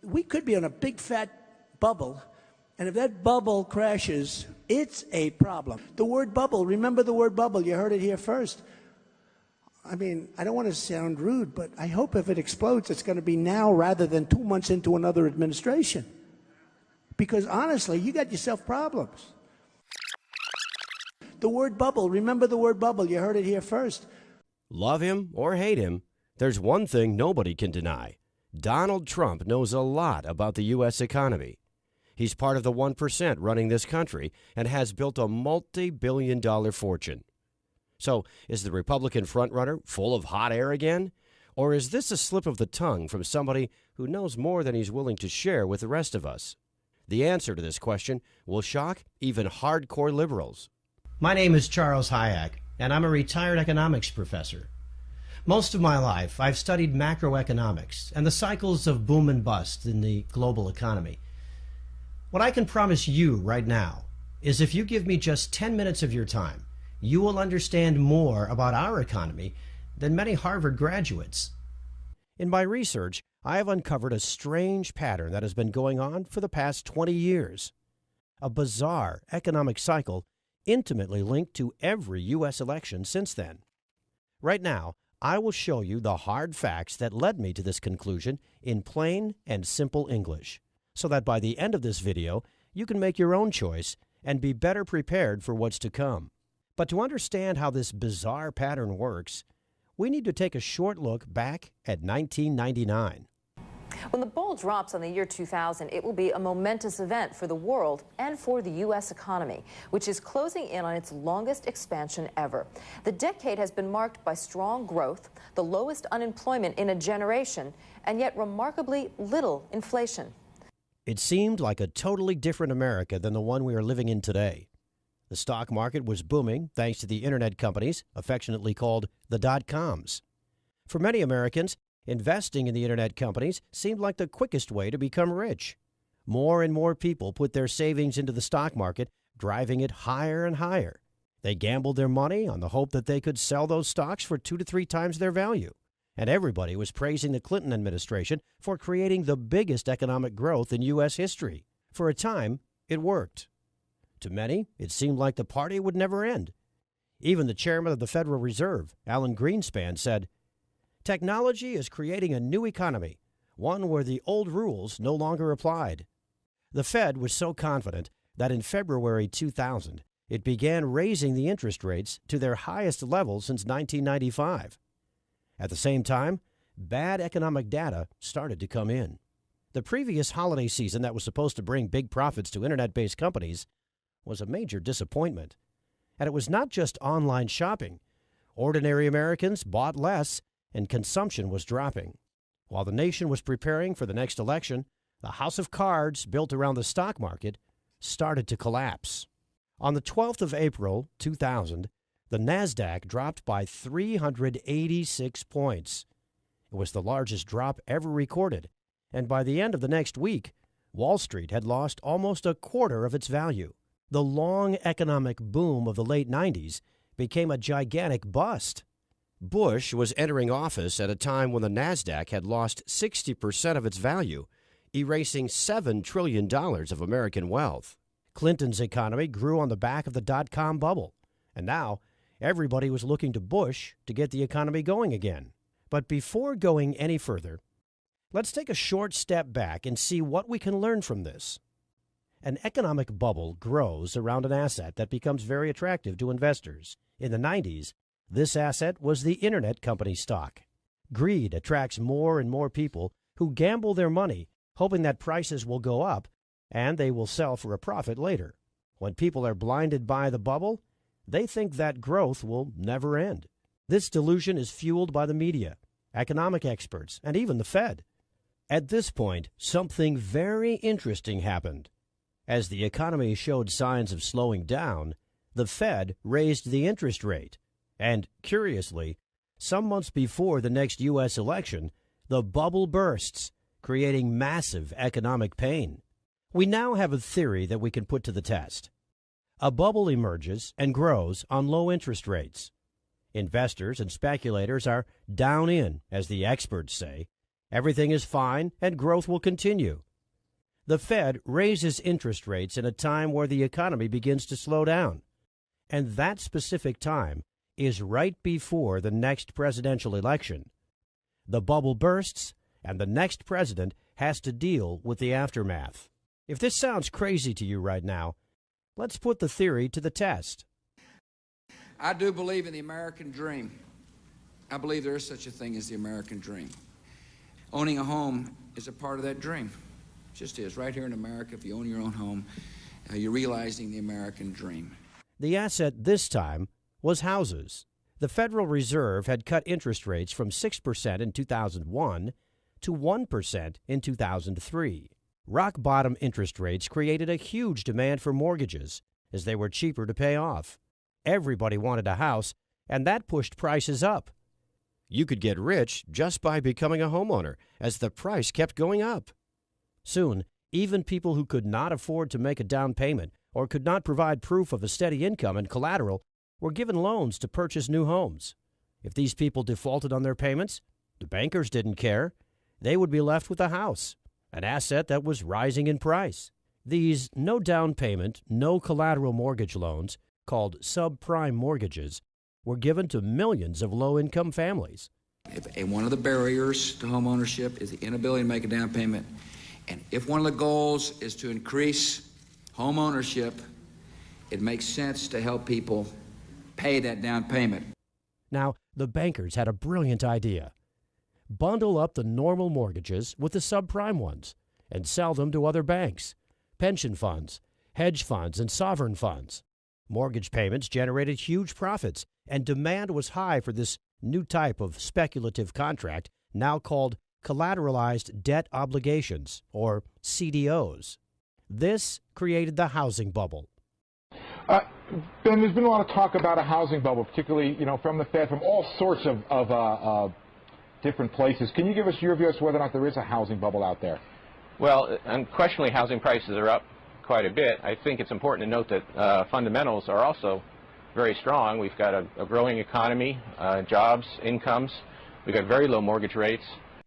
we could be on a big fat bubble, and if that bubble crashes, it's a problem. The word bubble, remember the word bubble, you heard it here first. I mean, I don't want to sound rude, but I hope if it explodes, it's going to be now rather than 2 months into another administration. Because honestly, you got yourself problems. The word bubble, remember the word bubble, you heard it here first. Love him or hate him, there's one thing nobody can deny. Donald Trump knows a lot about the U.S. economy. He's part of the 1% running this country and has built a multi-billion-dollar fortune. So, is the Republican frontrunner full of hot air again? Or is this a slip of the tongue from somebody who knows more than he's willing to share with the rest of us? The answer to this question will shock even hardcore liberals. My name is Charles Hayek, and I'm a retired economics professor. Most of my life, I've studied macroeconomics and the cycles of boom and bust in the global economy. What I can promise you right now is if you give me just 10 minutes of your time, you will understand more about our economy than many Harvard graduates. In my research, I have uncovered a strange pattern that has been going on for the past 20 years. A bizarre economic cycle intimately linked to every U.S. election since then. Right now, I will show you the hard facts that led me to this conclusion in plain and simple English, so that by the end of this video, you can make your own choice and be better prepared for what's to come. But to understand how this bizarre pattern works, we need to take a short look back at 1999. When the ball drops on the year 2000, it will be a momentous event for the world and for the U.S. economy, which is closing in on its longest expansion ever. The decade has been marked by strong growth, the lowest unemployment in a generation, and yet remarkably little inflation. It seemed like a totally different America than the one we are living in today. The stock market was booming thanks to the internet companies, affectionately called the dot-coms. For many Americans, investing in the internet companies seemed like the quickest way to become rich. More and more people put their savings into the stock market, driving it higher and higher. They gambled their money on the hope that they could sell those stocks for 2 to 3 times their value. And everybody was praising the Clinton administration for creating the biggest economic growth in U.S. history. For a time, it worked. To many, it seemed like the party would never end. Even the chairman of the Federal Reserve, Alan Greenspan, said, "Technology is creating a new economy, one where the old rules no longer applied." The Fed was so confident that in February 2000, it began raising the interest rates to their highest level since 1995. At the same time, bad economic data started to come in. The previous holiday season that was supposed to bring big profits to internet-based companies was a major disappointment. And it was not just online shopping. Ordinary Americans bought less, and consumption was dropping. While the nation was preparing for the next election, the house of cards built around the stock market started to collapse. On the 12th of April, 2000, the NASDAQ dropped by 386 points. It was the largest drop ever recorded, and by the end of the next week, Wall Street had lost almost a quarter of its value. The long economic boom of the late 90s became a gigantic bust. Bush was entering office at a time when the NASDAQ had lost 60% of its value, erasing $7 trillion of American wealth. Clinton's economy grew on the back of the dot-com bubble, and now everybody was looking to Bush to get the economy going again. But before going any further, let's take a short step back and see what we can learn from this. An economic bubble grows around an asset that becomes very attractive to investors. In the 90s, this asset was the internet company stock. Greed attracts more and more people who gamble their money, hoping that prices will go up and they will sell for a profit later. When people are blinded by the bubble, they think that growth will never end. This delusion is fueled by the media, economic experts, and even the Fed. At this point, something very interesting happened. As the economy showed signs of slowing down, the Fed raised the interest rate. And, curiously, some months before the next U.S. election, the bubble bursts, creating massive economic pain. We now have a theory that we can put to the test. A bubble emerges and grows on low interest rates. Investors and speculators are down in, as the experts say, Everything is fine and growth will continue. The Fed raises interest rates in a time where the economy begins to slow down. And that specific time is right before the next presidential election. The bubble bursts, and the next president has to deal with the aftermath. If this sounds crazy to you right now, let's put the theory to the test. I do believe in the American dream. I believe there is such a thing as the American dream. Owning a home is a part of that dream. It just is. Right here in America, if you own your own home, you're realizing the American dream. The asset this time was houses. The Federal Reserve had cut interest rates from 6% in 2001 to 1% in 2003. Rock-bottom interest rates created a huge demand for mortgages, as they were cheaper to pay off. Everybody wanted a house, and that pushed prices up. You could get rich just by becoming a homeowner, as the price kept going up. Soon, even people who could not afford to make a down payment or could not provide proof of a steady income and collateral were given loans to purchase new homes. If these people defaulted on their payments, the bankers didn't care. They would be left with a house, an asset that was rising in price. These no down payment, no collateral mortgage loans, called subprime mortgages, were given to millions of low-income families. One of the barriers to home ownership is the inability to make a down payment. And if one of the goals is to increase home ownership, it makes sense to help people pay that down payment. Now, the bankers had a brilliant idea. Bundle up the normal mortgages with the subprime ones and sell them to other banks, pension funds, hedge funds, and sovereign funds. Mortgage payments generated huge profits, and demand was high for this new type of speculative contract, now called collateralized debt obligations, or CDOs. This created the housing bubble. Ben, there's been a lot of talk about a housing bubble, particularly, from the Fed, from all sorts of different places. Can you give us your view as to whether or not there is a housing bubble out there? Well, unquestionably, housing prices are up quite a bit. I think it's important to note that fundamentals are also very strong. We've got a growing economy, jobs, incomes. We've got very low mortgage rates.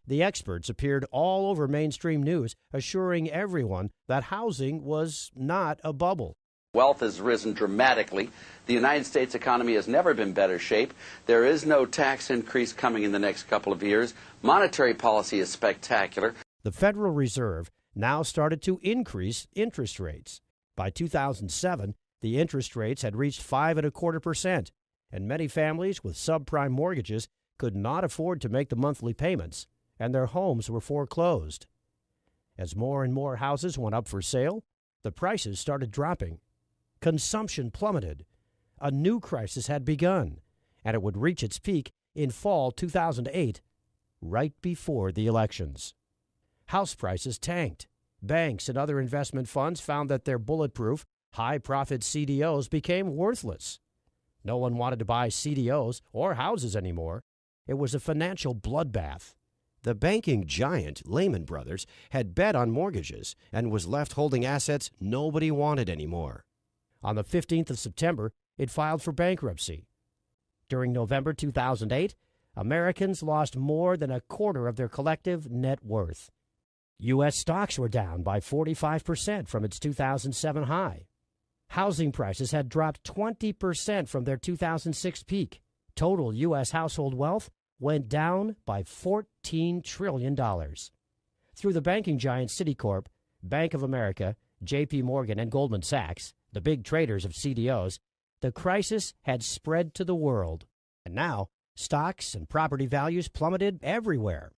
The experts appeared all over mainstream news, assuring everyone that housing was not a bubble. Wealth has risen dramatically. The United States economy has never been in better shape. There is no tax increase coming in the next couple of years. Monetary policy is spectacular. The Federal Reserve now started to increase interest rates. By 2007, the interest rates had reached 5.25%, and many families with subprime mortgages could not afford to make the monthly payments, and their homes were foreclosed. As more and more houses went up for sale, the prices started dropping. Consumption plummeted. A new crisis had begun, and it would reach its peak in fall 2008, right before the elections. House prices tanked. Banks and other investment funds found that their bulletproof, high-profit CDOs became worthless. No one wanted to buy CDOs or houses anymore. It was a financial bloodbath. The banking giant, Lehman Brothers, had bet on mortgages and was left holding assets nobody wanted anymore. On the 15th of September, it filed for bankruptcy. During November 2008, Americans lost more than a quarter of their collective net worth. U.S. stocks were down by 45% from its 2007 high. Housing prices had dropped 20% from their 2006 peak. Total U.S. household wealth went down by $14 trillion. Through the banking giant Citicorp, Bank of America, J.P. Morgan, and Goldman Sachs, the big traders of CDOs, the crisis had spread to the world. And now, stocks and property values plummeted everywhere.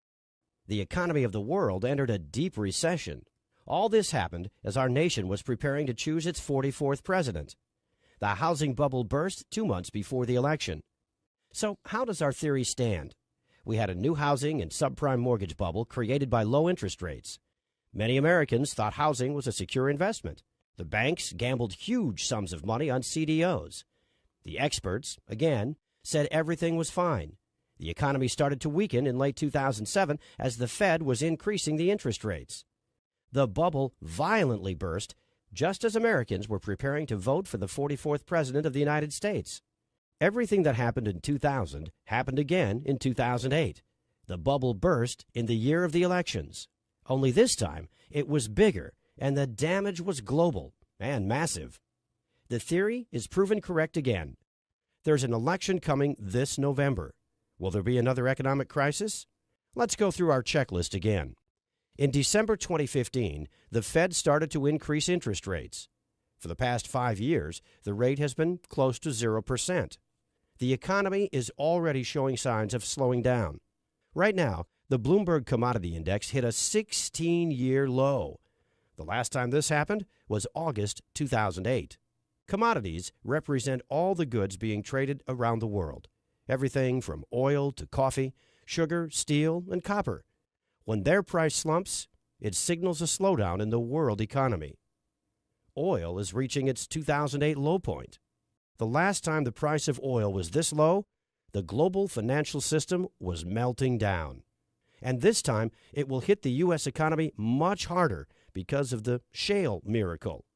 The economy of the world entered a deep recession. All this happened as our nation was preparing to choose its 44th president. The housing bubble burst 2 months before the election. So how does our theory stand? We had a new housing and subprime mortgage bubble created by low interest rates. Many Americans thought housing was a secure investment. The banks gambled huge sums of money on CDOs. The experts, again, said everything was fine. The economy started to weaken in late 2007 as the Fed was increasing the interest rates. The bubble violently burst just as Americans were preparing to vote for the 44th president of the United States. Everything that happened in 2000 happened again in 2008. The bubble burst in the year of the elections. Only this time, it was bigger, and the damage was global and massive. The theory is proven correct again. There's an election coming this November. Will there be another economic crisis? Let's go through our checklist again. In December 2015, the Fed started to increase interest rates. For the past 5 years, the rate has been close to 0%. The economy is already showing signs of slowing down. Right now, the Bloomberg Commodity Index hit a 16-year low. The last time this happened was August 2008. Commodities represent all the goods being traded around the world. Everything from oil to coffee, sugar, steel, and copper. When their price slumps, it signals a slowdown in the world economy. Oil is reaching its 2008 low point. The last time the price of oil was this low, the global financial system was melting down. And this time, it will hit the U.S. economy much harder because of the shale miracle.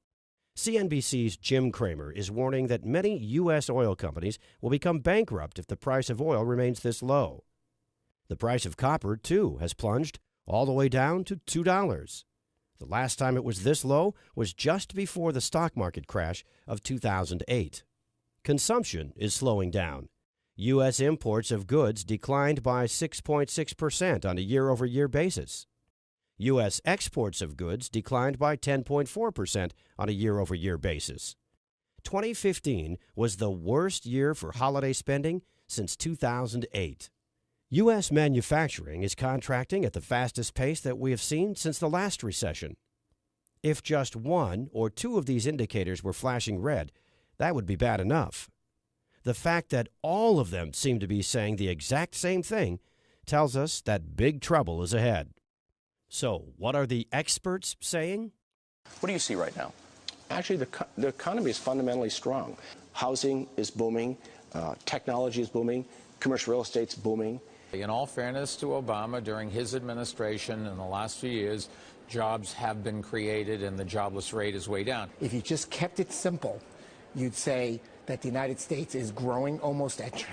CNBC's Jim Cramer is warning that many U.S. oil companies will become bankrupt if the price of oil remains this low. The price of copper, too, has plunged all the way down to $2. The last time it was this low was just before the stock market crash of 2008. Consumption is slowing down. U.S. imports of goods declined by 6.6% on a year-over-year basis. U.S. exports of goods declined by 10.4% on a year-over-year basis. 2015 was the worst year for holiday spending since 2008. U.S. manufacturing is contracting at the fastest pace that we have seen since the last recession. If just one or two of these indicators were flashing red, that would be bad enough. The fact that all of them seem to be saying the exact same thing tells us that big trouble is ahead. So, what are the experts saying? What do you see right now? Actually, the economy is fundamentally strong. Housing is booming. Technology is booming. Commercial real estate's booming. In all fairness to Obama, during his administration in the last few years, jobs have been created and the jobless rate is way down. If you just kept it simple, you'd say that the United States is growing almost at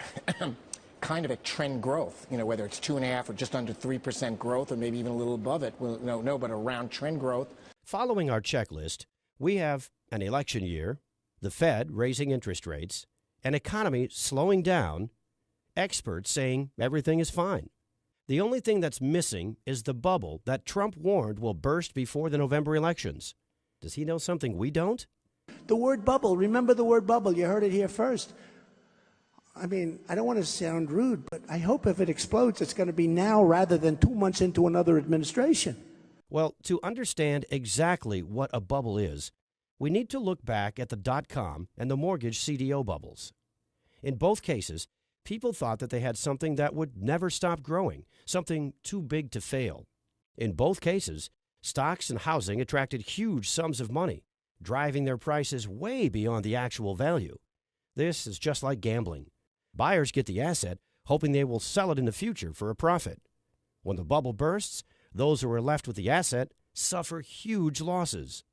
kind of at trend growth, whether it's 2.5 or just under 3% growth or maybe even a little above it. Well, no, but around trend growth. Following our checklist, we have an election year, the Fed raising interest rates, an economy slowing down, experts saying everything is fine. The only thing that's missing is the bubble that Trump warned will burst before the November elections. Does he know something we don't? The word bubble, remember the word bubble. You heard it here first. I mean, I don't want to sound rude, but I hope if it explodes, it's going to be now rather than 2 months into another administration. Well, to understand exactly what a bubble is, we need to look back at the dot-com and the mortgage CDO bubbles. In both cases, people thought that they had something that would never stop growing, something too big to fail. In both cases, stocks and housing attracted huge sums of money, driving their prices way beyond the actual value. This is just like gambling. Buyers get the asset, hoping they will sell it in the future for a profit. When the bubble bursts, those who are left with the asset suffer huge losses.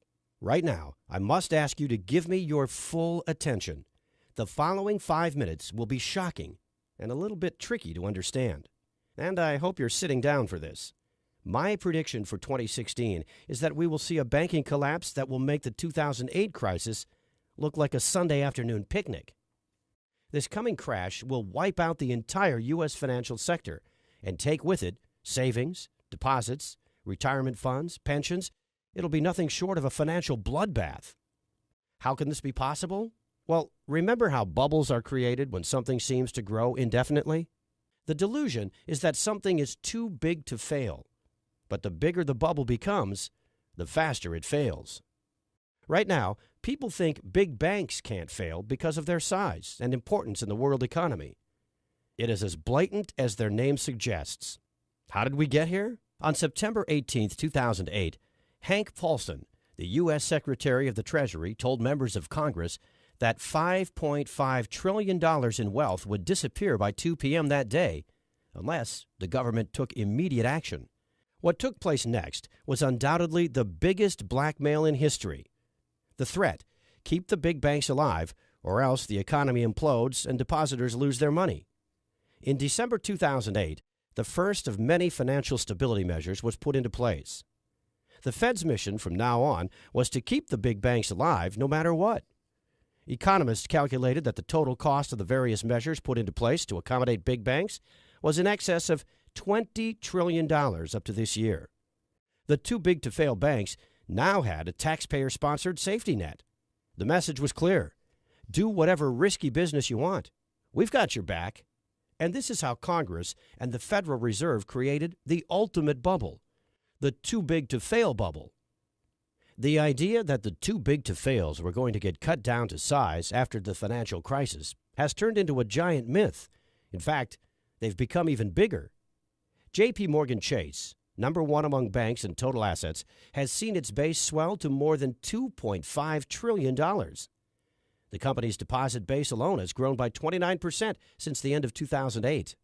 Right now, I must ask you to give me your full attention. The following 5 minutes will be shocking and a little bit tricky to understand. And I hope you're sitting down for this. My prediction for 2016 is that we will see a banking collapse that will make the 2008 crisis look like a Sunday afternoon picnic. This coming crash will wipe out the entire U.S. financial sector and take with it savings, deposits, retirement funds, pensions. It'll be nothing short of a financial bloodbath. How can this be possible? Well, remember how bubbles are created when something seems to grow indefinitely? The delusion is that something is too big to fail. But the bigger the bubble becomes, the faster it fails. Right now, people think big banks can't fail because of their size and importance in the world economy. It is as blatant as their name suggests. How did we get here? On September 18, 2008, Hank Paulson, the U.S. Secretary of the Treasury, told members of Congress that $5.5 trillion in wealth would disappear by 2 p.m. that day unless the government took immediate action. What took place next was undoubtedly the biggest blackmail in history. The threat, keep the big banks alive, or else the economy implodes and depositors lose their money. In December 2008, the first of many financial stability measures was put into place. The Fed's mission from now on was to keep the big banks alive no matter what. Economists calculated that the total cost of the various measures put into place to accommodate big banks was in excess of $20 trillion up to this year. The too big to fail banks now had a taxpayer-sponsored safety net. The message was clear. Do whatever risky business you want. We've got your back. And this is how Congress and the Federal Reserve created the ultimate bubble, the too big to fail bubble. The idea that the too big to fails were going to get cut down to size after the financial crisis has turned into a giant myth. In fact, they've become even bigger. J.P. Morgan Chase, number one among banks in total assets, has seen its base swell to more than $2.5 trillion. The company's deposit base alone has grown by 29% since the end of 2008.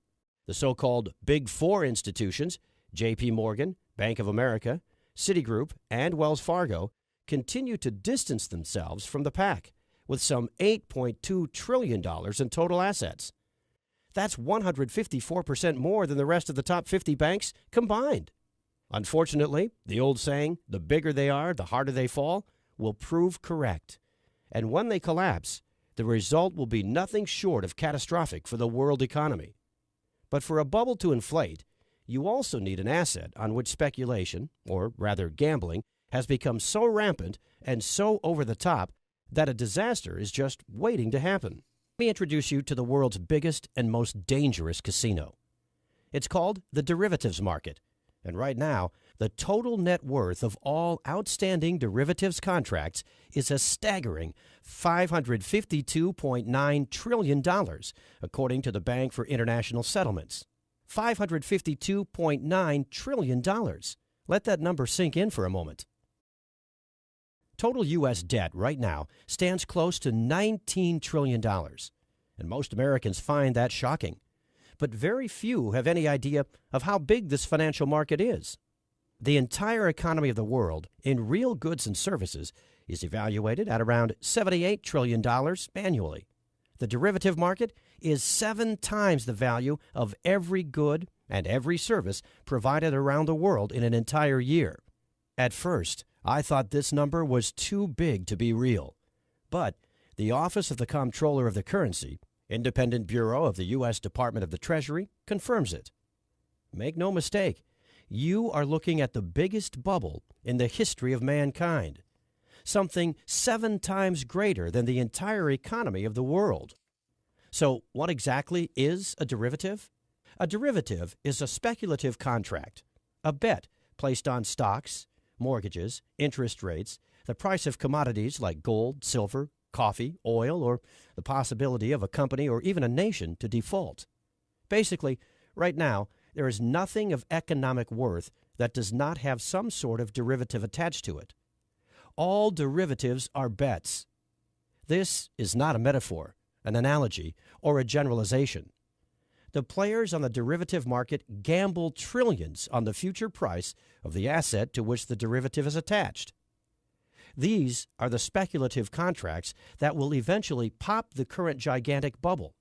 The so-called Big Four institutions, J.P. Morgan, Bank of America, Citigroup, and Wells Fargo, continue to distance themselves from the pack, with some $8.2 trillion in total assets. That's 154% more than the rest of the top 50 banks combined. Unfortunately, the old saying, the bigger they are, the harder they fall, will prove correct. And when they collapse, the result will be nothing short of catastrophic for the world economy. But for a bubble to inflate, you also need an asset on which speculation, or rather gambling, has become so rampant and so over the top that a disaster is just waiting to happen. Let me introduce you to the world's biggest and most dangerous casino. It's called the derivatives market. And right now, the total net worth of all outstanding derivatives contracts is a staggering $552.9 trillion, according to the Bank for International Settlements. $552.9 trillion. Let that number sink in for a moment. Total U.S. debt right now stands close to $19 trillion, and most Americans find that shocking. But very few have any idea of how big this financial market is. The entire economy of the world, in real goods and services, is evaluated at around $78 trillion annually. The derivative market is 7 times the value of every good and every service provided around the world in an entire year. At first, I thought this number was too big to be real. But the Office of the Comptroller of the Currency, independent bureau of the U.S. Department of the Treasury, confirms it. Make no mistake, you are looking at the biggest bubble in the history of mankind, something 7 times greater than the entire economy of the world. So what exactly is a derivative? A derivative is a speculative contract, a bet placed on stocks, mortgages, interest rates, the price of commodities like gold, silver, coffee, oil, or the possibility of a company or even a nation to default. Basically, right now, there is nothing of economic worth that does not have some sort of derivative attached to it. All derivatives are bets. This is not a metaphor, an analogy, or a generalization. The players on the derivative market gamble trillions on the future price of the asset to which the derivative is attached. These are the speculative contracts that will eventually pop the current gigantic bubble.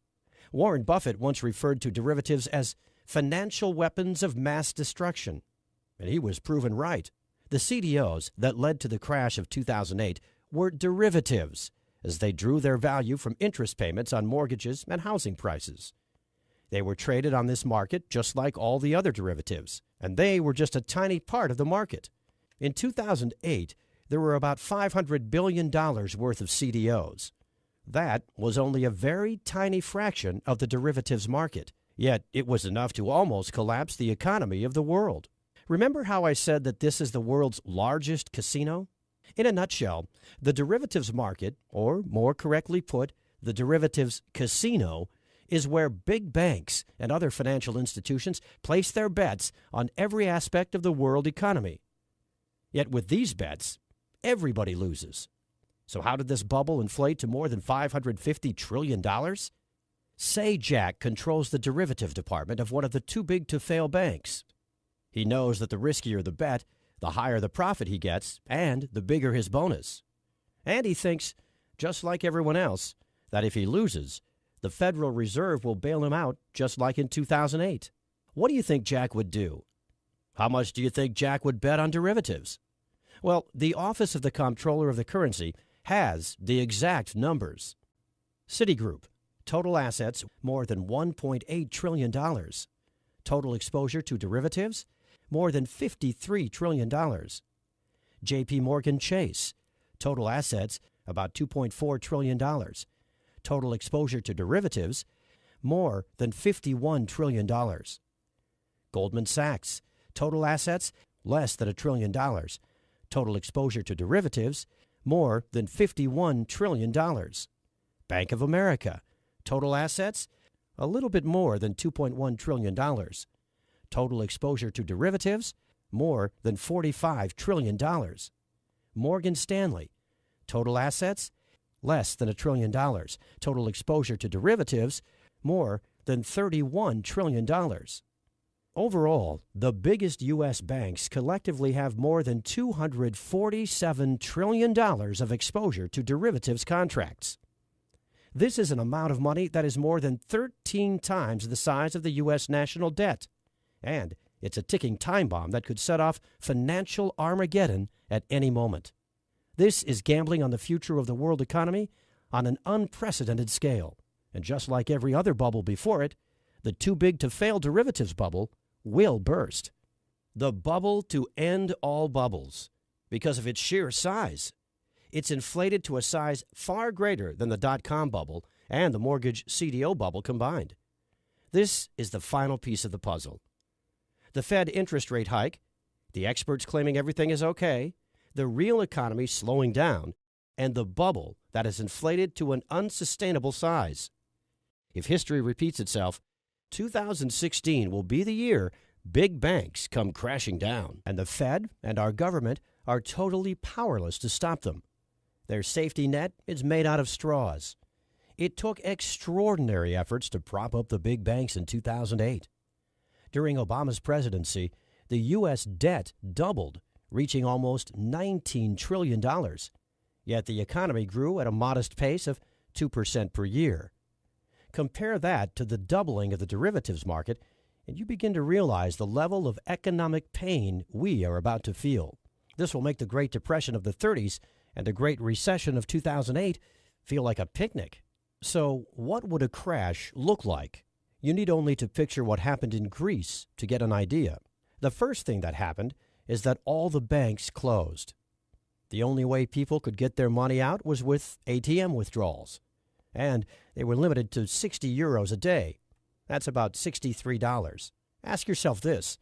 Warren Buffett once referred to derivatives as financial weapons of mass destruction, and he was proven right. The CDOs that led to the crash of 2008 were derivatives, as they drew their value from interest payments on mortgages and housing prices. They were traded on this market just like all the other derivatives, and they were just a tiny part of the market. In 2008, there were about $500 billion worth of CDOs. That was only a very tiny fraction of the derivatives market, yet it was enough to almost collapse the economy of the world. Remember how I said that this is the world's largest casino? In a nutshell, the derivatives market, or more correctly put, the derivatives casino, is where big banks and other financial institutions place their bets on every aspect of the world economy. Yet with these bets, everybody loses. So how did this bubble inflate to more than $550 trillion? Sajak controls the derivative department of one of the too-big-to-fail banks. He knows that the riskier the bet, the higher the profit he gets, and the bigger his bonus. And he thinks, just like everyone else, that if he loses, the Federal Reserve will bail him out just like in 2008. What do you think Jack would do? How much do you think Jack would bet on derivatives? Well, the Office of the Comptroller of the Currency has the exact numbers. Citigroup, total assets more than $1.8 trillion. Total exposure to derivatives, more than $53 trillion. JP Morgan Chase, total assets about $2.4 trillion. Total exposure to derivatives, more than $51 trillion. Goldman Sachs, total assets less than $1 trillion. Total exposure to derivatives, more than $51 trillion. Bank of America, total assets a little bit more than $2.1 trillion. Total exposure to derivatives, more than $45 trillion. Morgan Stanley, total assets less than $1 trillion. Total exposure to derivatives, more than $31 trillion. Overall, the biggest U.S. banks collectively have more than $247 trillion of exposure to derivatives contracts. This is an amount of money that is more than 13 times the size of the U.S. national debt. And it's a ticking time bomb that could set off financial Armageddon at any moment. This is gambling on the future of the world economy on an unprecedented scale. And just like every other bubble before it, the too-big-to-fail derivatives bubble will burst. The bubble to end all bubbles because of its sheer size. It's inflated to a size far greater than the dot-com bubble and the mortgage CDO bubble combined. This is the final piece of the puzzle. The Fed interest rate hike, the experts claiming everything is okay, the real economy slowing down, and the bubble that is inflated to an unsustainable size. If history repeats itself, 2016 will be the year big banks come crashing down, and the Fed and our government are totally powerless to stop them. Their safety net is made out of straws. It took extraordinary efforts to prop up the big banks in 2008. During Obama's presidency, the U.S. debt doubled, reaching almost $19 trillion. Yet the economy grew at a modest pace of 2% per year. Compare that to the doubling of the derivatives market, and you begin to realize the level of economic pain we are about to feel. This will make the Great Depression of the 30s and the Great Recession of 2008 feel like a picnic. So what would a crash look like? You need only to picture what happened in Greece to get an idea. The first thing that happened is that all the banks closed. The only way people could get their money out was with ATM withdrawals. And they were limited to 60 euros a day. That's about $63. Ask yourself this.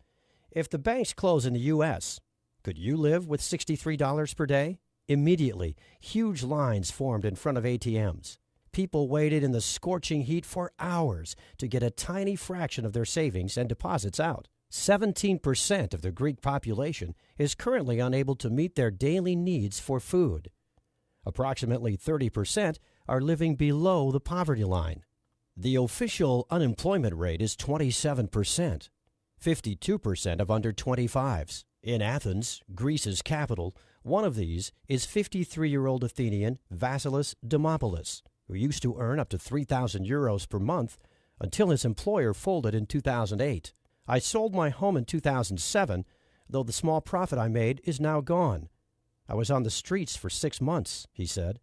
If the banks close in the U.S., could you live with $63 per day? Immediately, huge lines formed in front of ATMs. People waited in the scorching heat for hours to get a tiny fraction of their savings and deposits out. 17% of the Greek population is currently unable to meet their daily needs for food. Approximately 30% are living below the poverty line. The official unemployment rate is 27%, 52% of under 25s. In Athens, Greece's capital, one of these is 53-year-old Athenian Vasilis Dimopoulos, who used to earn up to 3,000 euros per month until his employer folded in 2008. I sold my home in 2007, though the small profit I made is now gone. I was on the streets for 6 months, he said.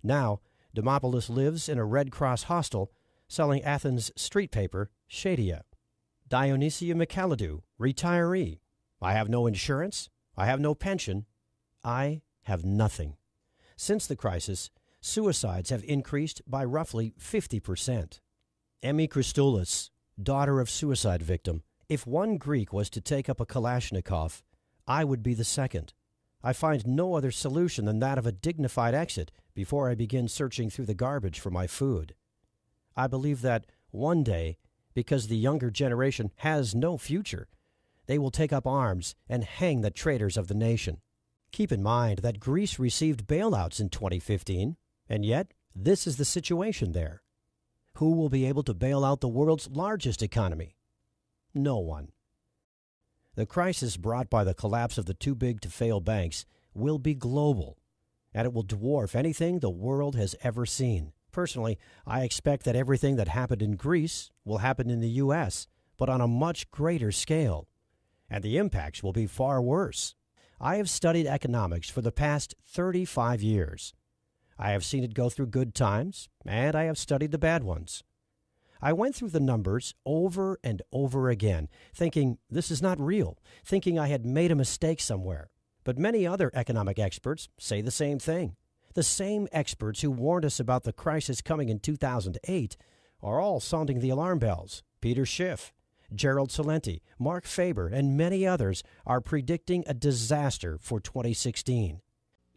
Now, Dimopoulos lives in a Red Cross hostel selling Athens street paper, Shadia. Dionysia Michalidou, retiree. I have no insurance. I have no pension. I have nothing. Since the crisis, suicides have increased by roughly 50%. Emmy Christoulis, daughter of suicide victim. If one Greek was to take up a Kalashnikov, I would be the second. I find no other solution than that of a dignified exit before I begin searching through the garbage for my food. I believe that one day, because the younger generation has no future, they will take up arms and hang the traitors of the nation. Keep in mind that Greece received bailouts in 2015, and yet this is the situation there. Who will be able to bail out the world's largest economy? No one. The crisis brought by the collapse of the too-big-to-fail banks will be global, and it will dwarf anything the world has ever seen. Personally, I expect that everything that happened in Greece will happen in the U.S. but on a much greater scale. And the impacts will be far worse. I have studied economics for the past 35 years. I have seen it go through good times, and I have studied the bad ones. I went through the numbers over and over again, thinking this is not real, thinking I had made a mistake somewhere. But many other economic experts say the same thing. The same experts who warned us about the crisis coming in 2008 are all sounding the alarm bells. Peter Schiff, Gerald Celente, Mark Faber, and many others are predicting a disaster for 2016.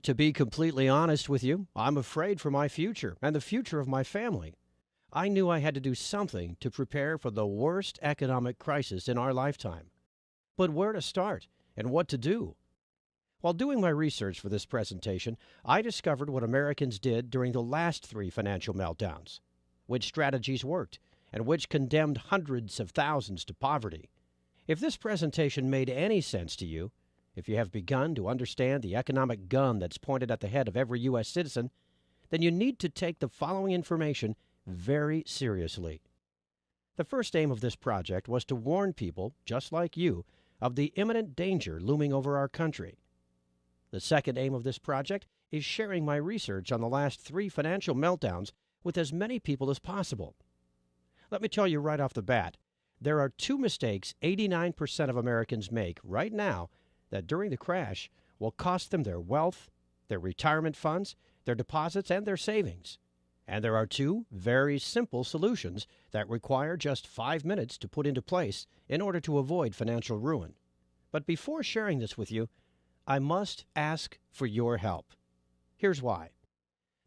To be completely honest with you, I'm afraid for my future and the future of my family. I knew I had to do something to prepare for the worst economic crisis in our lifetime. But where to start and what to do? While doing my research for this presentation, I discovered what Americans did during the last 3 financial meltdowns, which strategies worked, and which condemned hundreds of thousands to poverty. If this presentation made any sense to you, if you have begun to understand the economic gun that's pointed at the head of every U.S. citizen, then you need to take the following information very seriously. The first aim of this project was to warn people, just like you, of the imminent danger looming over our country. The second aim of this project is sharing my research on the last 3 financial meltdowns with as many people as possible. Let me tell you right off the bat, there are 2 mistakes 89% of Americans make right now that during the crash will cost them their wealth, their retirement funds, their deposits, and their savings. And there are 2 very simple solutions that require just 5 minutes to put into place in order to avoid financial ruin. But before sharing this with you, I must ask for your help. Here's why.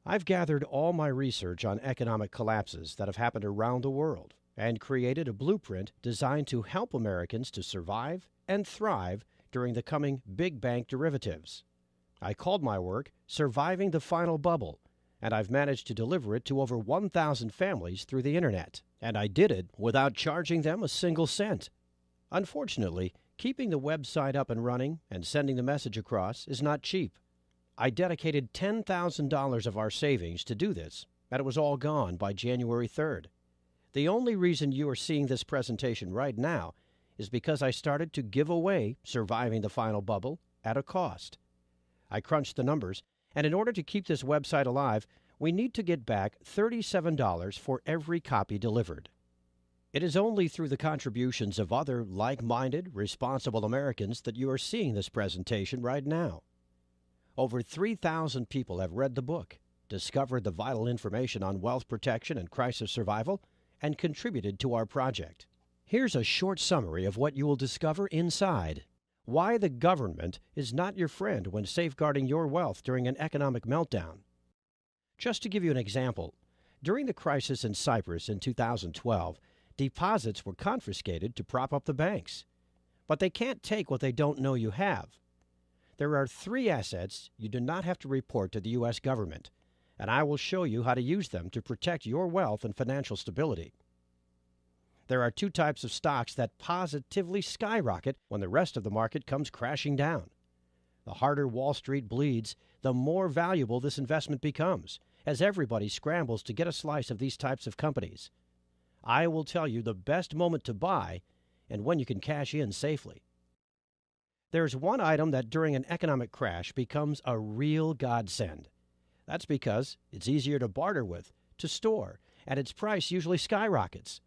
I've gathered all my research on economic collapses that have happened around the world and created a blueprint designed to help Americans to survive and thrive during the coming big bank derivatives. I called my work Surviving the Final Bubble, and I've managed to deliver it to over 1,000 families through the Internet. And I did it without charging them a single cent. Unfortunately, keeping the website up and running and sending the message across is not cheap. I dedicated $10,000 of our savings to do this, and it was all gone by January 3rd. The only reason you are seeing this presentation right now is because I started to give away Surviving the Final Bubble at a cost. I crunched the numbers, and in order to keep this website alive, we need to get back $37 for every copy delivered. It is only through the contributions of other like-minded, responsible Americans that you are seeing this presentation right now. Over 3,000 people have read the book, discovered the vital information on wealth protection and crisis survival, and contributed to our project. Here's a short summary of what you will discover inside. Why the government is not your friend when safeguarding your wealth during an economic meltdown. Just to give you an example, during the crisis in Cyprus in 2012, deposits were confiscated to prop up the banks. But they can't take what they don't know you have. There are 3 assets you do not have to report to the U.S. government, and I will show you how to use them to protect your wealth and financial stability. There are 2 types of stocks that positively skyrocket when the rest of the market comes crashing down. The harder Wall Street bleeds, the more valuable this investment becomes, as everybody scrambles to get a slice of these types of companies. I will tell you the best moment to buy and when you can cash in safely. There's one item that during an economic crash becomes a real godsend. That's because it's easier to barter with, to store, and its price usually skyrockets.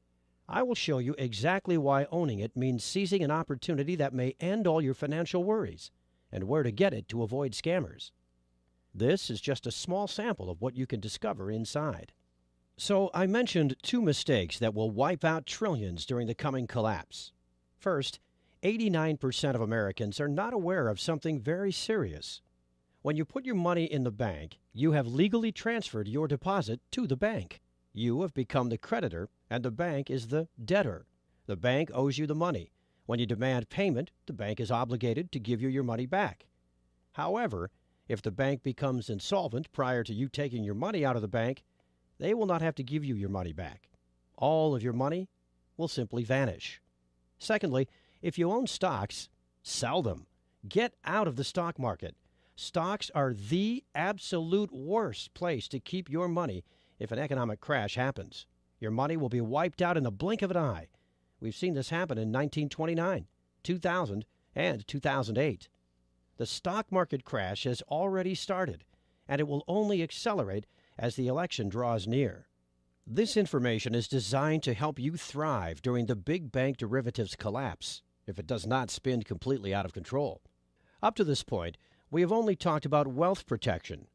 I will show you exactly why owning it means seizing an opportunity that may end all your financial worries, and where to get it to avoid scammers. This is just a small sample of what you can discover inside. So I mentioned 2 mistakes that will wipe out trillions during the coming collapse. First, 89% of Americans are not aware of something very serious. When you put your money in the bank, you have legally transferred your deposit to the bank. You have become the creditor, and the bank is the debtor. The bank owes you the money. When you demand payment, the bank is obligated to give you your money back. However, if the bank becomes insolvent prior to you taking your money out of the bank, they will not have to give you your money back. All of your money will simply vanish. Secondly, if you own stocks, sell them. Get out of the stock market. Stocks are the absolute worst place to keep your money if an economic crash happens. Your money will be wiped out in the blink of an eye. We've seen this happen in 1929, 2000, and 2008. The stock market crash has already started, and it will only accelerate as the election draws near. This information is designed to help you thrive during the big bank derivatives collapse, if it does not spin completely out of control. Up to this point, we have only talked about wealth protection,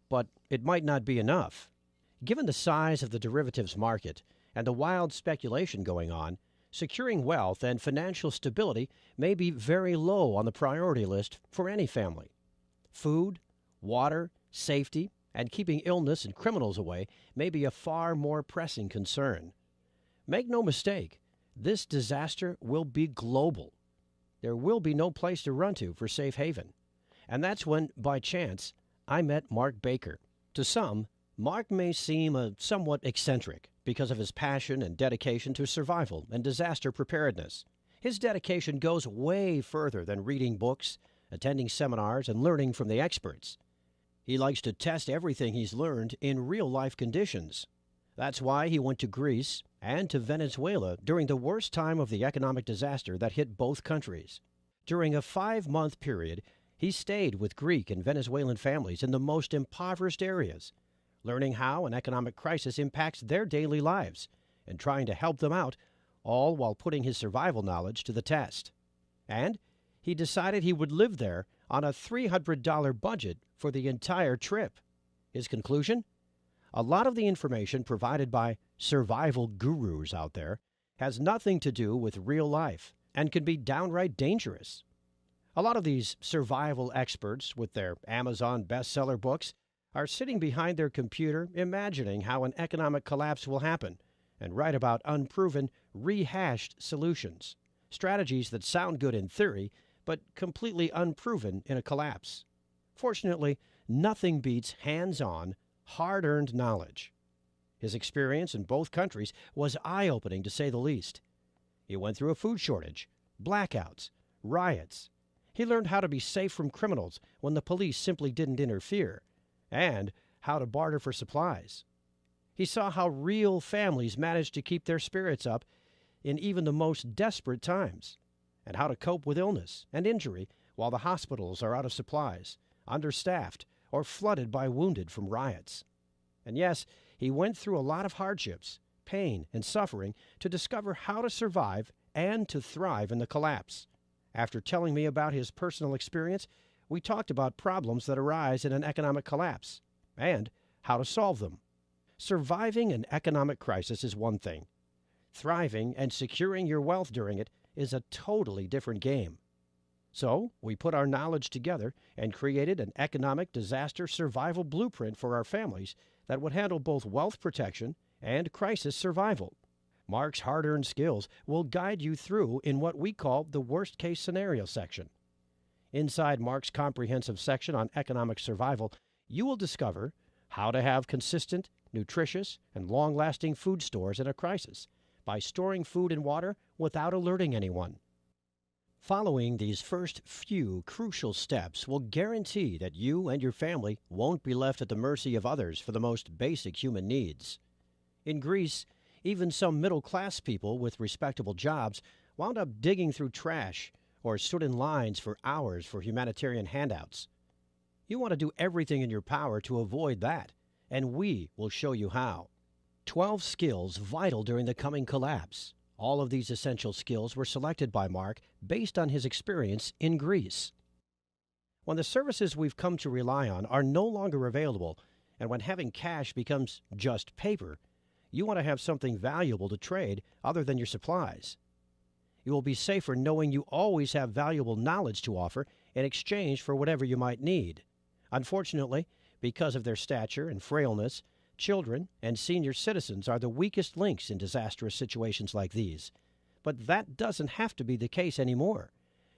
but it might not be enough. Given the size of the derivatives market and the wild speculation going on, securing wealth and financial stability may be very low on the priority list for any family. Food, water, safety, and keeping illness and criminals away may be a far more pressing concern. Make no mistake, this disaster will be global. There will be no place to run to for safe haven. And that's when, by chance, I met Mark Baker. To some, Mark may seem somewhat eccentric because of his passion and dedication to survival and disaster preparedness. His dedication goes way further than reading books, attending seminars, and learning from the experts. He likes to test everything he's learned in real-life conditions. That's why he went to Greece and to Venezuela during the worst time of the economic disaster that hit both countries. During a 5-month period, he stayed with Greek and Venezuelan families in the most impoverished areas, learning how an economic crisis impacts their daily lives and trying to help them out, all while putting his survival knowledge to the test. And he decided he would live there on a $300 budget for the entire trip. His conclusion? A lot of the information provided by survival gurus out there has nothing to do with real life and can be downright dangerous. A lot of these survival experts with their Amazon bestseller books are sitting behind their computer imagining how an economic collapse will happen and write about unproven, rehashed solutions, strategies that sound good in theory but completely unproven in a collapse. Fortunately, nothing beats hands-on, hard-earned knowledge. His experience in both countries was eye-opening, to say the least. He went through a food shortage, blackouts, riots. He learned how to be safe from criminals when the police simply didn't interfere, and how to barter for supplies. He saw how real families managed to keep their spirits up in even the most desperate times, and how to cope with illness and injury while the hospitals are out of supplies, understaffed, or flooded by wounded from riots. And yes, he went through a lot of hardships, pain, and suffering to discover how to survive and to thrive in the collapse. After telling me about his personal experience, we talked about problems that arise in an economic collapse and how to solve them. Surviving an economic crisis is one thing. Thriving and securing your wealth during it is a totally different game. So we put our knowledge together and created an economic disaster survival blueprint for our families that would handle both wealth protection and crisis survival. Mark's hard-earned skills will guide you through in what we call the worst-case scenario section. Inside Mark's comprehensive section on economic survival, you will discover how to have consistent, nutritious, and long-lasting food stores in a crisis by storing food and water without alerting anyone. Following these first few crucial steps will guarantee that you and your family won't be left at the mercy of others for the most basic human needs. In Greece, even some middle-class people with respectable jobs wound up digging through trash or stood in lines for hours for humanitarian handouts. You want to do everything in your power to avoid that, and we will show you how. 12 skills vital during the coming collapse. All of these essential skills were selected by Mark based on his experience in Greece. When the services we've come to rely on are no longer available, and when having cash becomes just paper, you want to have something valuable to trade other than your supplies. You will be safer knowing you always have valuable knowledge to offer in exchange for whatever you might need. Unfortunately, because of their stature and frailness, children and senior citizens are the weakest links in disastrous situations like these. But that doesn't have to be the case anymore,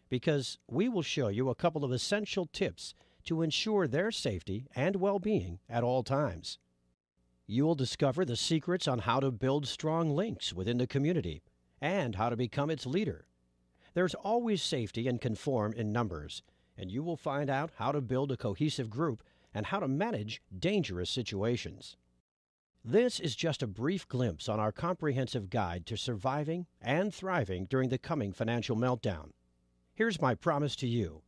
because we will show you a couple of essential tips to ensure their safety and well-being at all times. You will discover the secrets on how to build strong links within the community and how to become its leader. There's always safety and conform in numbers, and you will find out how to build a cohesive group and how to manage dangerous situations. This is just a brief glimpse on our comprehensive guide to surviving and thriving during the coming financial meltdown. Here's my promise to you.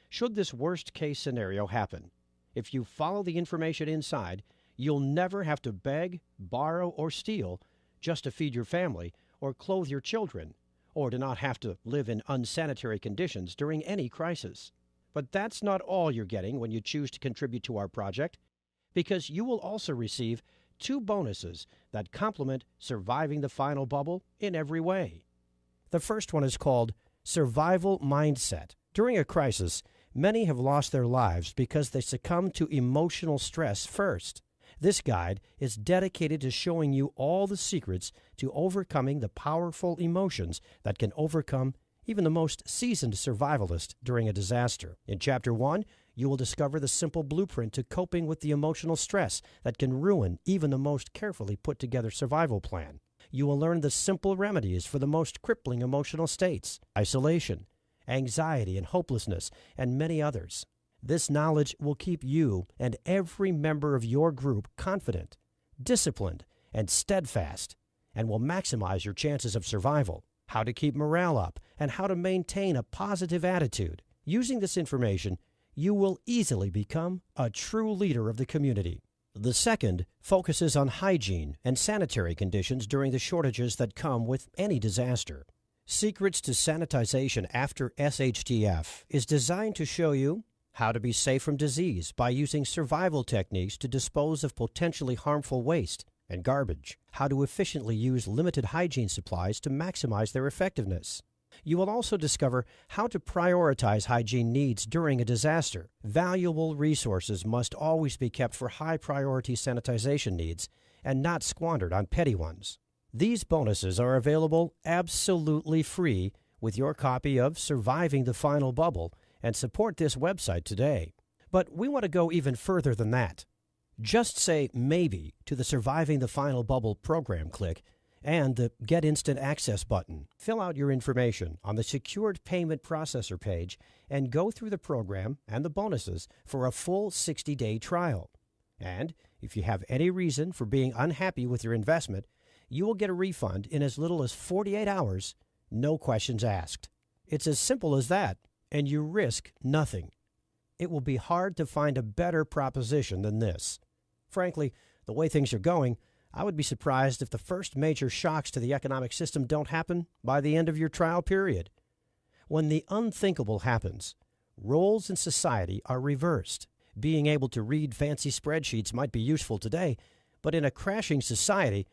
Should this worst-case scenario happen, if you follow the information inside, you'll never have to beg, borrow, or steal just to feed your family or clothe your children, or to not have to live in unsanitary conditions during any crisis. But that's not all you're getting when you choose to contribute to our project, because you will also receive 2 bonuses that complement surviving the final bubble in every way. The first one is called Survival Mindset. During a crisis, many have lost their lives because they succumbed to emotional stress first. This guide is dedicated to showing you all the secrets to overcoming the powerful emotions that can overcome even the most seasoned survivalist during a disaster. In Chapter 1, you will discover the simple blueprint to coping with the emotional stress that can ruin even the most carefully put together survival plan. You will learn the simple remedies for the most crippling emotional states: isolation, anxiety and hopelessness, and many others. This knowledge will keep you and every member of your group confident, disciplined, and steadfast, and will maximize your chances of survival. How to keep morale up, and how to maintain a positive attitude. Using this information, you will easily become a true leader of the community. The second focuses on hygiene and sanitary conditions during the shortages that come with any disaster. Secrets to Sanitization After SHTF is designed to show you how to be safe from disease by using survival techniques to dispose of potentially harmful waste and garbage, how to efficiently use limited hygiene supplies to maximize their effectiveness. You will also discover how to prioritize hygiene needs during a disaster. Valuable resources must always be kept for high-priority sanitization needs and not squandered on petty ones. These bonuses are available absolutely free with your copy of Surviving the Final Bubble, and support this website today. But we want to go even further than that. Just say maybe to the Surviving the Final Bubble program click and the Get Instant Access button. Fill out your information on the Secured Payment Processor page and go through the program and the bonuses for a full 60-day trial. And if you have any reason for being unhappy with your investment, you will get a refund in as little as 48 hours, no questions asked. It's as simple as that, and you risk nothing. It will be hard to find a better proposition than this. Frankly, the way things are going, I would be surprised if the first major shocks to the economic system don't happen by the end of your trial period. When the unthinkable happens, roles in society are reversed. Being able to read fancy spreadsheets might be useful today, but in a crashing society,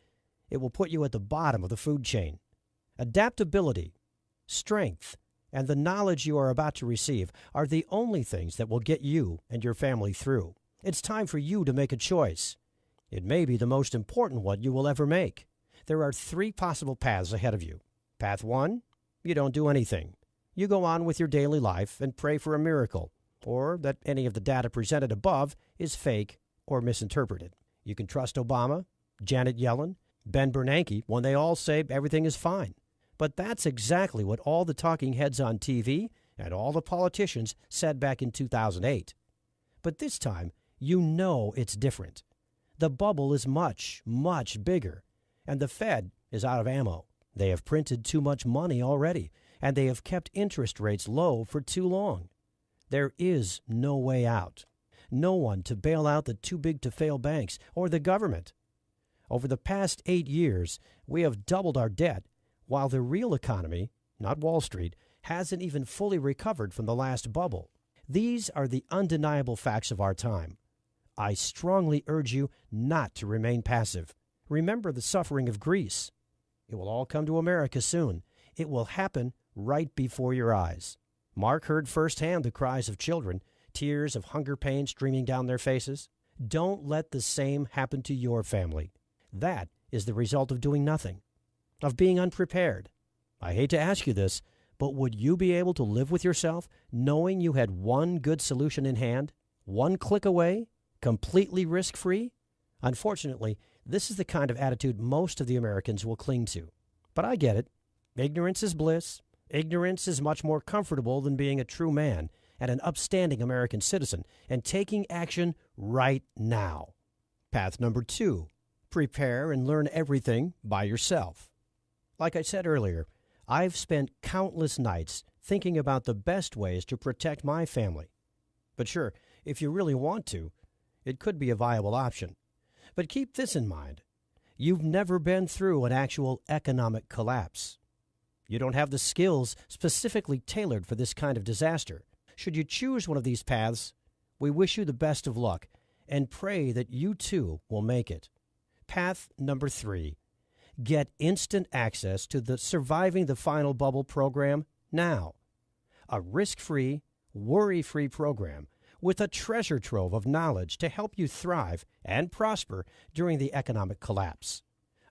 it will put you at the bottom of the food chain. Adaptability, strength, and the knowledge you are about to receive are the only things that will get you and your family through. It's time for you to make a choice. It may be the most important one you will ever make. There are 3 possible paths ahead of you. Path 1, you don't do anything. You go on with your daily life and pray for a miracle, or that any of the data presented above is fake or misinterpreted. You can trust Obama, Janet Yellen, Ben Bernanke when they all say everything is fine. But that's exactly what all the talking heads on TV and all the politicians said back in 2008. But this time, you know it's different. The bubble is much, much bigger, and the Fed is out of ammo. They have printed too much money already, and they have kept interest rates low for too long. There is no way out. No one to bail out the too-big-to-fail banks or the government. Over the past 8 years, we have doubled our debt, while the real economy, not Wall Street, hasn't even fully recovered from the last bubble. These are the undeniable facts of our time. I strongly urge you not to remain passive. Remember the suffering of Greece. It will all come to America soon. It will happen right before your eyes. Mark heard firsthand the cries of children, tears of hunger pain streaming down their faces. Don't let the same happen to your family. That is the result of doing nothing, of being unprepared. I hate to ask you this, but would you be able to live with yourself knowing you had one good solution in hand, one click away, completely risk-free? Unfortunately, this is the kind of attitude most of the Americans will cling to. But I get it. Ignorance is bliss. Ignorance is much more comfortable than being a true man and an upstanding American citizen and taking action right now. Path number 2, prepare and learn everything by yourself. Like I said earlier, I've spent countless nights thinking about the best ways to protect my family. But sure, if you really want to, it could be a viable option. But keep this in mind. You've never been through an actual economic collapse. You don't have the skills specifically tailored for this kind of disaster. Should you choose one of these paths, we wish you the best of luck and pray that you too will make it. Path number 3. Get instant access to the Surviving the Final Bubble program now. A risk-free, worry-free program with a treasure trove of knowledge to help you thrive and prosper during the economic collapse.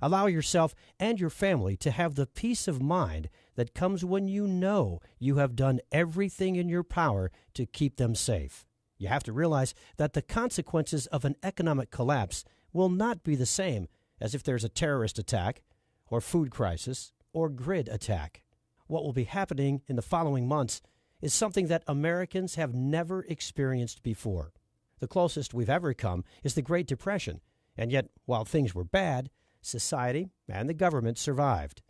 Allow yourself and your family to have the peace of mind that comes when you know you have done everything in your power to keep them safe. You have to realize that the consequences of an economic collapse will not be the same as if there's a terrorist attack or food crisis or grid attack. What will be happening in the following months is something that Americans have never experienced before. The closest we've ever come is the Great Depression, and yet, while things were bad, society and the government survived.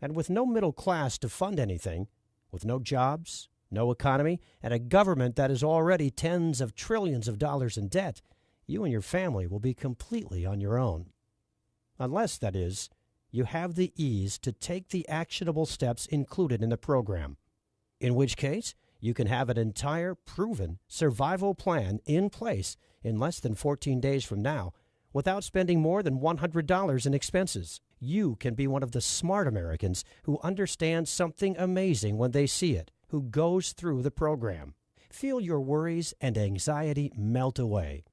And with no middle class to fund anything, with no jobs, no economy, and a government that is already tens of trillions of dollars in debt, you and your family will be completely on your own. Unless, that is, you have the ease to take the actionable steps included in the program, in which case you can have an entire proven survival plan in place in less than 14 days from now without spending more than $100 in expenses. You can be one of the smart Americans who understands something amazing when they see it, who goes through the program. Feel your worries and anxiety melt away,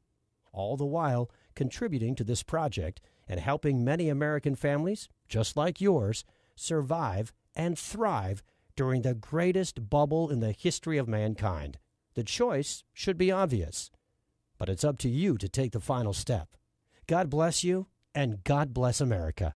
all the while contributing to this project and helping many American families, just like yours, survive and thrive during the greatest bubble in the history of mankind. The choice should be obvious, but it's up to you to take the final step. God bless you, and God bless America.